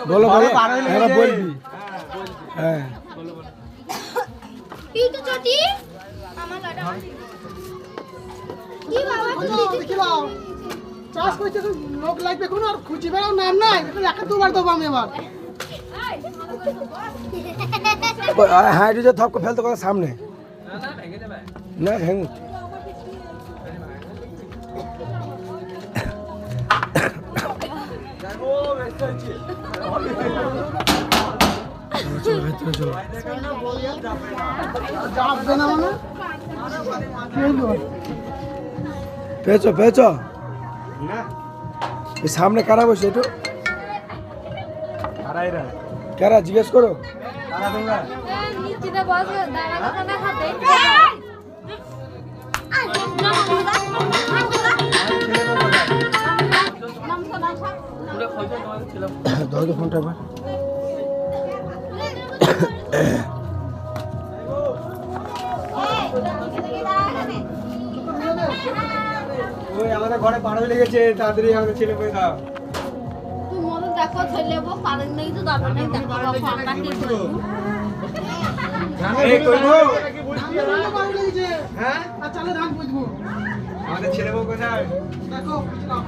बोलो बोलो এরা বলবি হ্যাঁ এই তো চটি আমার লাডা কি বাবা দেখি লাও চাষ করতে লোক লাগবে কোন আর খুঁজি বেড়াও নাম নাই একা দুবার দেবো আমি এবার হ্যাঁ এটা থপকে ফেলতে কথা সামনে না ভেঙে পেয়েছো পেয়েছো সামনে কারা বসে একটু কারা জিজ্ঞেস করো ধরো তো ফোনটা এবার ওই আমাদের ঘরে পাড়া লেগেছে তাড়াতাড়ি আমাদের ছেলে করে দাও তুই মনে দেখো ছেলেবো পারেন নাই তো দাদা নাই দেখো বাবা আমরা কি করব এই কইবো ধান লেগেছে হ্যাঁ আর চলে ধান বুঝবো আমাদের ছেলে বউ কোথায় দেখো বুঝলাম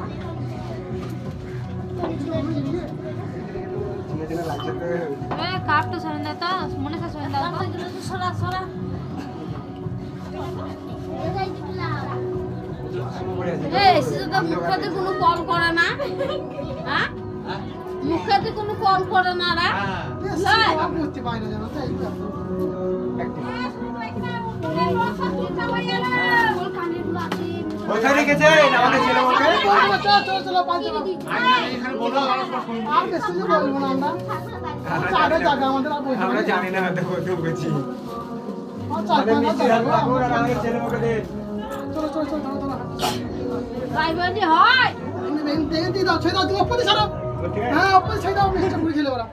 কাপটা সরে না তো মনে আছে সরে দাও তো সরা সরা এই সেটা মুখে কোনো কল করে না হ্যাঁ মুখে কোনো কল করে না রা হ্যাঁ বুঝতে পারি না জানো তো কোথায় রেখেছে আমাদের ছেলে বউকে চলো চলো পাঁচজন এখানে বলো আর বেশি বলবো না আমরা চারে জায়গা আমাদের আর বলবো আমরা জানি না দেখো তো বুঝি আমাদের নিচে রাখবো আর আমাদের ছেলে বউকে দে চলো চলো চলো চলো ভাই বলি হয় দেখে দি দাও ছেড়ে দাও তুমি ওপরে ছাড়ো হ্যাঁ ওপরে ছেড়ে দাও নিচে পুরি ছেলে ওরা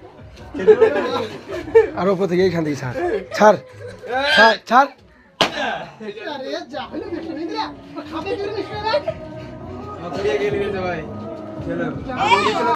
আর ওপর থেকে এইখান থেকে ছাড় ছাড় ছাড় ছাড় আরে যা হলো মিষ্টি নিদিরা খাবে কি মিষ্টি না ভাই চলো